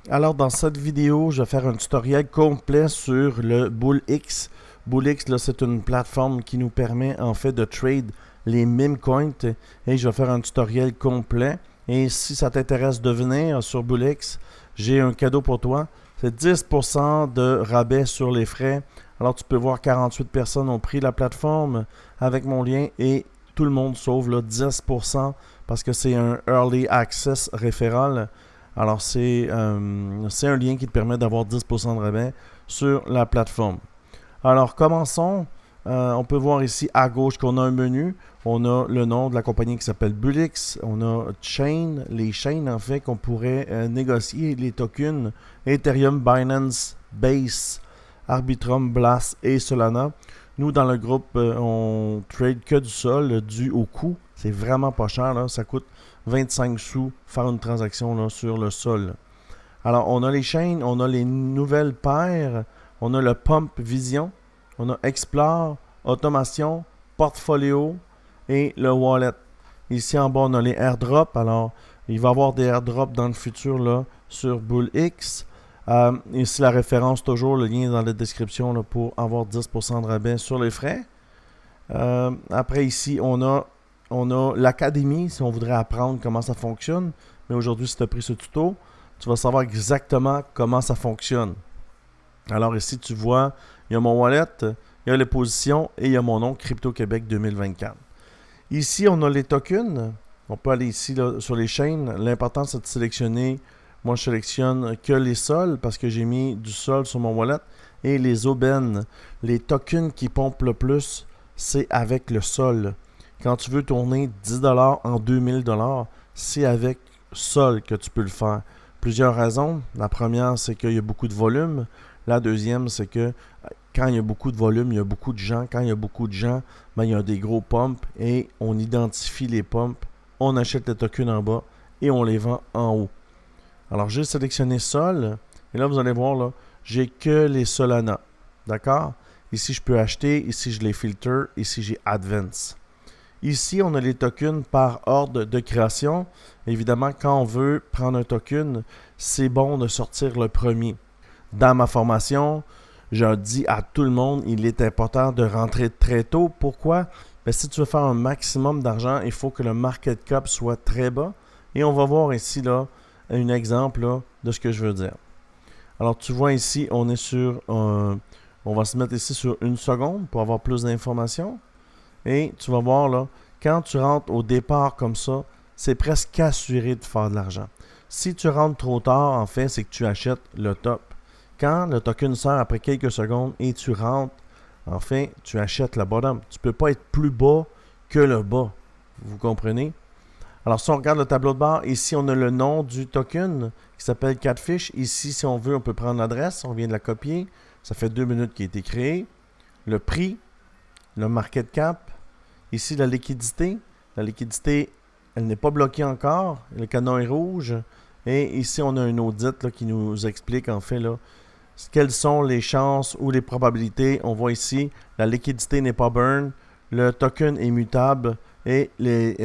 Alors, dans cette vidéo, je vais faire un tutoriel complet sur le BullX. BullX, là, c'est une plateforme qui nous permet en fait de trade les meme coins et je vais faire un tutoriel complet. Et si ça t'intéresse de venir sur BullX, j'ai un cadeau pour toi. C'est 10% de rabais sur les frais. Alors, tu peux voir 48 personnes ont pris la plateforme avec mon lien et tout le monde sauve là, 10% parce que c'est un Early Access référal. Alors, c'est un lien qui te permet d'avoir 10% de rabais sur la plateforme. Alors, commençons. On peut voir ici à gauche qu'on a un menu. On a le nom de la compagnie qui s'appelle Bullix. On a Chain, les chaînes en fait qu'on pourrait négocier les tokens Ethereum, Binance, Base, Arbitrum, Blast et Solana. Nous, dans le groupe, on trade que du sol, dû au coût. C'est vraiment pas cher, là. Ça coûte 25 sous faire une transaction là, sur le sol. Alors, on a les chaînes, on a les nouvelles paires, on a le Pump Vision, on a Explore, Automation, Portfolio et le Wallet. Ici en bas, on a les airdrops. Alors, il va y avoir des airdrops dans le futur là, sur BullX. Ici, la référence, toujours le lien est dans la description là, pour avoir 10% de rabais sur les frais. Après, ici, on a l'académie, si on voudrait apprendre comment ça fonctionne. Mais aujourd'hui, si tu as pris ce tuto, tu vas savoir exactement comment ça fonctionne. Alors ici, tu vois, il y a mon wallet, il y a les positions et il y a mon nom Crypto Québec 2024. Ici, on a les tokens. On peut aller ici là, sur les chaînes. L'important, c'est de sélectionner. Moi, je sélectionne que les sols parce que j'ai mis du sol sur mon wallet. Et les aubaines, les tokens qui pompent le plus, c'est avec le sol. Quand tu veux tourner 10$ en 2000$, c'est avec sol que tu peux le faire. Plusieurs raisons. La première, c'est qu'il y a beaucoup de volume. La deuxième, c'est que quand il y a beaucoup de volume, il y a beaucoup de gens. Quand il y a beaucoup de gens, ben, il y a des gros pumps et on identifie les pumps. On achète les tokens en bas et on les vend en haut. Alors, j'ai sélectionné sol. Et là, vous allez voir, là, j'ai que les Solana. D'accord? Ici, je peux acheter. Ici, je les filtre. Ici, j'ai Advance. Ici, on a les tokens par ordre de création. Évidemment, quand on veut prendre un token, c'est bon de sortir le premier. Dans ma formation, je dis à tout le monde, il est important de rentrer très tôt. Pourquoi? Ben, si tu veux faire un maximum d'argent, il faut que le market cap soit très bas. Et on va voir ici là, un exemple là, de ce que je veux dire. Alors, tu vois ici, on est sur on va se mettre ici sur 1 seconde pour avoir plus d'informations. Et tu vas voir là, quand tu rentres au départ comme ça, c'est presque assuré de faire de l'argent. Si tu rentres trop tard, en fait, c'est que tu achètes le top. Quand le token sort après quelques secondes et tu rentres, en fait, tu achètes le bottom. Tu ne peux pas être plus bas que le bas. Vous comprenez? Alors, si on regarde le tableau de bord, ici, on a le nom du token qui s'appelle Catfish. Ici, si on veut, on peut prendre l'adresse. On vient de la copier. Ça fait 2 minutes qu'il a été créé. Le prix, le market cap. Ici, la liquidité. La liquidité, elle n'est pas bloquée encore. Le canon est rouge. Et ici, on a un audit là, qui nous explique en fait là, quelles sont les chances ou les probabilités. On voit ici, la liquidité n'est pas burn. Le token est mutable. Et les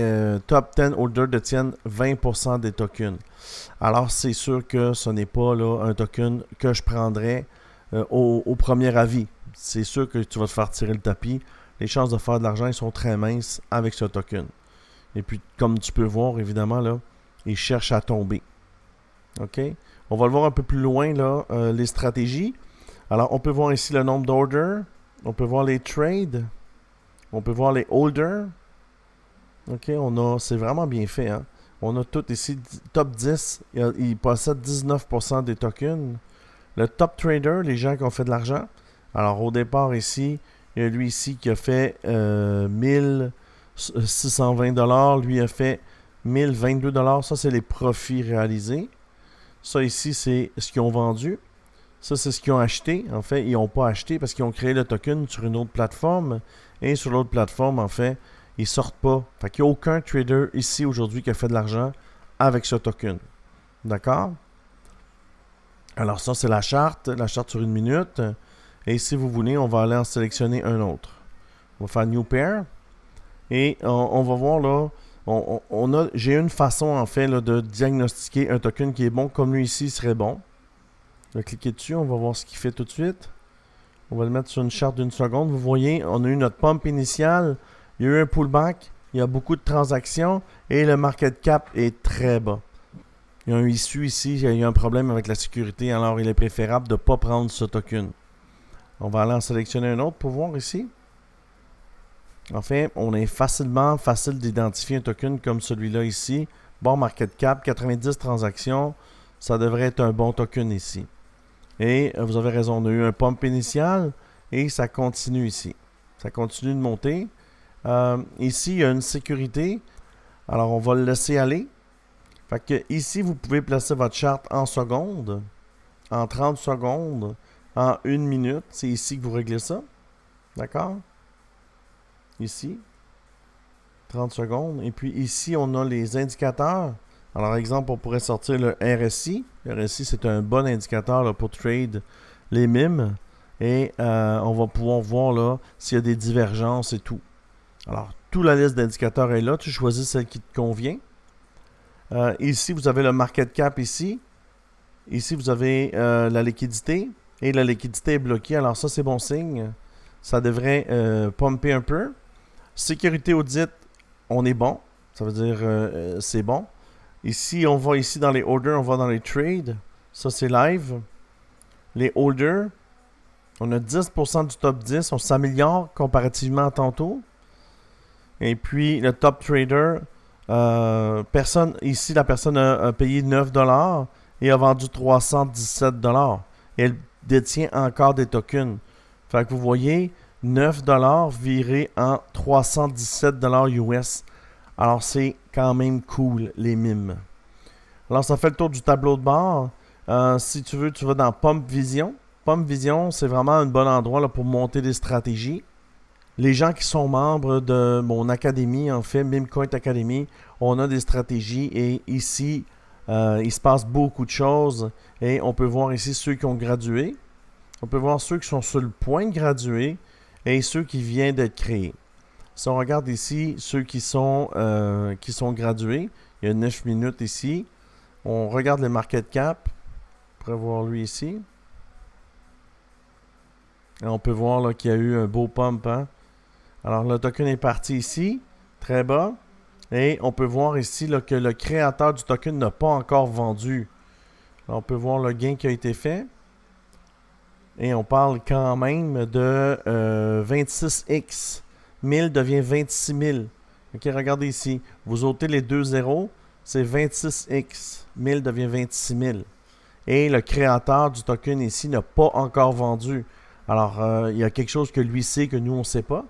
top 10 holders détiennent 20% des tokens. Alors, c'est sûr que ce n'est pas là, un token que je prendrais au premier avis. C'est sûr que tu vas te faire tirer le tapis. Les chances de faire de l'argent sont très minces avec ce token. Et puis, comme tu peux voir, évidemment, là, il cherche à tomber. OK? On va le voir un peu plus loin, là, les stratégies. Alors, on peut voir ici le nombre d'orders. On peut voir les trades. On peut voir les holders. OK? C'est vraiment bien fait, hein? On a tout ici, top 10. Il possède 19% des tokens. Le top trader, les gens qui ont fait de l'argent. Alors, au départ, ici, il y a lui ici qui a fait 1620$. Lui a fait 1022$. Ça, c'est les profits réalisés. Ça, ici, c'est ce qu'ils ont vendu. Ça, c'est ce qu'ils ont acheté. En fait, ils n'ont pas acheté parce qu'ils ont créé le token sur une autre plateforme. Et sur l'autre plateforme, en fait, ils ne sortent pas. Fait qu'il n'y a aucun trader ici aujourd'hui qui a fait de l'argent avec ce token. D'accord? Alors ça, c'est la charte sur 1 minute. Et si vous voulez, on va aller en sélectionner un autre. On va faire New Pair. Et on va voir là, j'ai une façon en fait là, de diagnostiquer un token qui est bon, comme lui ici serait bon. Je vais cliquer dessus, on va voir ce qu'il fait tout de suite. On va le mettre sur une charte d'une seconde. Vous voyez, on a eu notre pump initiale, il y a eu un pullback, il y a beaucoup de transactions et le market cap est très bas. Il y a un issue ici, il y a eu un problème avec la sécurité, alors il est préférable de ne pas prendre ce token. On va aller en sélectionner un autre pour voir ici. Enfin, on est facile d'identifier un token comme celui-là ici. Bon market cap, 90 transactions, ça devrait être un bon token ici. Et vous avez raison, on a eu un pump initial et ça continue ici. Ça continue de monter. Ici, il y a une sécurité. Alors, on va le laisser aller. Fait que ici, vous pouvez placer votre charte en secondes, en 30 secondes, en 1 minute. C'est ici que vous réglez ça. D'accord? Ici. 30 secondes. Et puis ici, on a les indicateurs. Alors, exemple, on pourrait sortir le RSI. Le RSI, c'est un bon indicateur là, pour trade les mimes. Et on va pouvoir voir là s'il y a des divergences et tout. Alors, toute la liste d'indicateurs est là. Tu choisis celle qui te convient. Ici, vous avez le market cap ici. Ici, vous avez la liquidité. Et la liquidité est bloquée. Alors, ça, c'est bon signe. Ça devrait pumper un peu. Sécurité audit, on est bon. Ça veut dire c'est bon. Ici, on va ici dans les orders, on va dans les trades. Ça, c'est live. Les holders, on a 10% du top 10. On s'améliore comparativement à tantôt. Et puis, le top trader, ici, la personne a payé 9$ et a vendu 317$. Et elle détient encore des tokens. Fait que vous voyez, 9$ viré en 317$ US. Alors, c'est quand même cool, les mimes. Alors, ça fait le tour du tableau de bord. Si tu veux, tu vas dans Pump Vision. Pump Vision, c'est vraiment un bon endroit là, pour monter des stratégies. Les gens qui sont membres de mon académie, en fait, Mimcoin Academy, on a des stratégies et ici, il se passe beaucoup de choses. Et on peut voir ici ceux qui ont gradué. On peut voir ceux qui sont sur le point de graduer et ceux qui viennent d'être créés. Si on regarde ici ceux qui sont gradués, il y a 9 minutes ici. On regarde le market cap. On pourrait voir lui ici. Et on peut voir là, qu'il y a eu un beau pump. Hein? Alors le token est parti ici, très bas. Et on peut voir ici là, que le créateur du token n'a pas encore vendu. Alors, on peut voir le gain qui a été fait. Et on parle quand même de 26x. 1000 devient 26 000. Ok, regardez ici. Vous ôtez les deux zéros, c'est 26x. 1000 devient 26 000. Et le créateur du token ici n'a pas encore vendu. Alors, il y a quelque chose que lui sait que nous, on ne sait pas.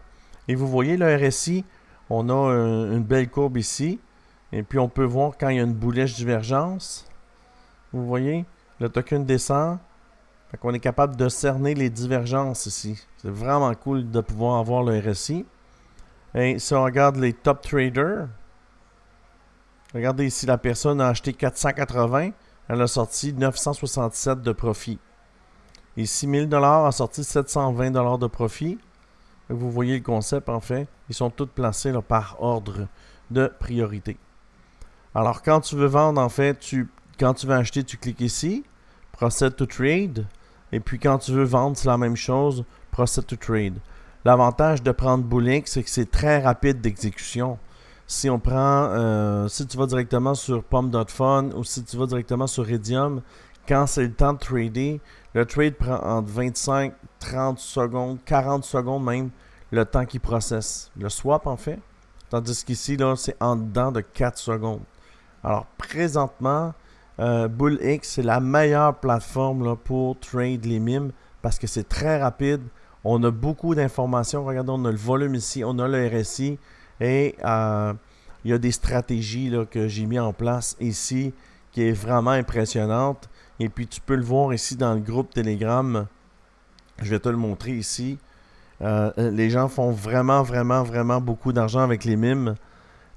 Et vous voyez le RSI, on a une belle courbe ici. Et puis, on peut voir quand il y a une bullish divergence. Vous voyez, le token descend. Fait qu'on est capable de cerner les divergences ici. C'est vraiment cool de pouvoir avoir le RSI. Et si on regarde les top traders, regardez ici, la personne a acheté 480, elle a sorti 967 de profit. Ici, 1000$ a sorti 720$ de profit. Donc, vous voyez le concept en fait. Ils sont tous placés là, par ordre de priorité. Alors, quand tu veux vendre, en fait, quand tu veux acheter, tu cliques ici. Proceed to trade. Et puis, quand tu veux vendre, c'est la même chose. Proceed to trade. L'avantage de prendre Bullix, c'est que c'est très rapide d'exécution. Si on prend, si tu vas directement sur Pump.fun ou si tu vas directement sur Redium, quand c'est le temps de trader, le trade prend entre 25, 30 secondes, 40 secondes même, le temps qu'il processe. Le swap, en fait. Tandis qu'ici, là, c'est en dedans de 4 secondes. Alors, présentement, Bullix, c'est la meilleure plateforme là, pour trade les mimes parce que c'est très rapide. On a beaucoup d'informations. Regardez, on a le volume ici, on a le RSI et il y a des stratégies là, que j'ai mis en place ici qui est vraiment impressionnante. Et puis, tu peux le voir ici dans le groupe Telegram. Je vais te le montrer ici. Les gens font vraiment beaucoup d'argent avec les mimes.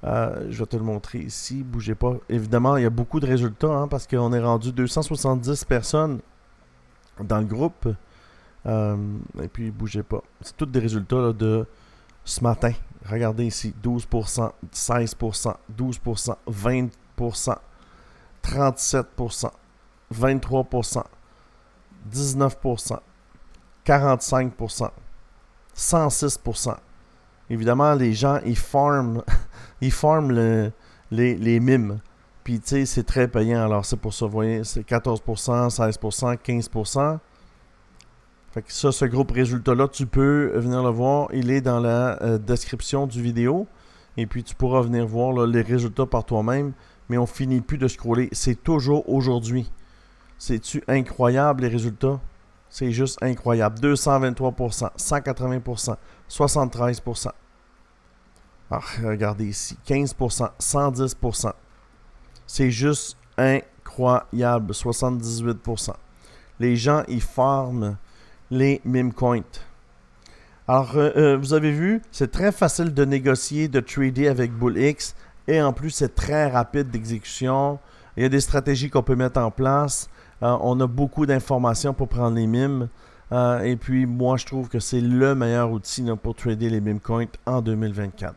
Je vais te le montrer ici. Bougez pas. Évidemment, il y a beaucoup de résultats hein, parce qu'on est rendu 270 personnes dans le groupe. Et puis, bougez pas. C'est tous des résultats là, de ce matin. Regardez ici. 12%, 16%, 12%, 20%, 37%, 23%, 19%, 45%, 106%. Évidemment, les gens, ils farment, ils farment les mimes. Puis, tu sais, c'est très payant. Alors, c'est pour ça, vous voyez, c'est 14%, 16%, 15%. Fait que ça, ce groupe résultat-là, tu peux venir le voir. Il est dans la description du vidéo. Et puis, tu pourras venir voir là, les résultats par toi-même. Mais on finit plus de scroller. C'est toujours aujourd'hui. C'est-tu incroyable, les résultats? C'est juste incroyable. 223%, 180%, 73%. Alors, regardez ici. 15%, 110%. C'est juste incroyable. 78%. Les gens, ils farment les meme coins. Alors, vous avez vu, c'est très facile de négocier, de trader avec BullX. Et en plus, c'est très rapide d'exécution. Il y a des stratégies qu'on peut mettre en place. On a beaucoup d'informations pour prendre les mimes. Et puis, moi, je trouve que c'est le meilleur outil là, pour trader les meme coins en 2024.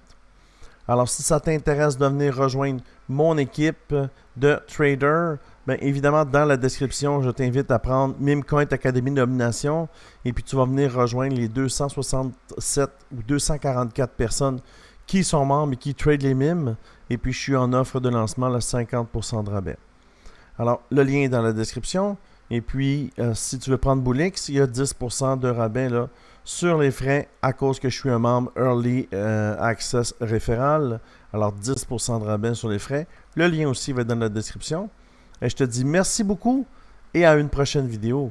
Alors, si ça t'intéresse de venir rejoindre mon équipe de traders, bien évidemment, dans la description, je t'invite à prendre Meme Coin Academy Nomination et puis tu vas venir rejoindre les 267 ou 244 personnes qui sont membres et qui tradent les mimes. Et puis, je suis en offre de lancement, le 50% de rabais. Alors, le lien est dans la description. Et puis, si tu veux prendre BullX, il y a 10% de rabais là, sur les frais à cause que je suis un membre Early Access référal. Alors, 10% de rabais sur les frais. Le lien aussi va être dans la description. Et je te dis merci beaucoup et à une prochaine vidéo.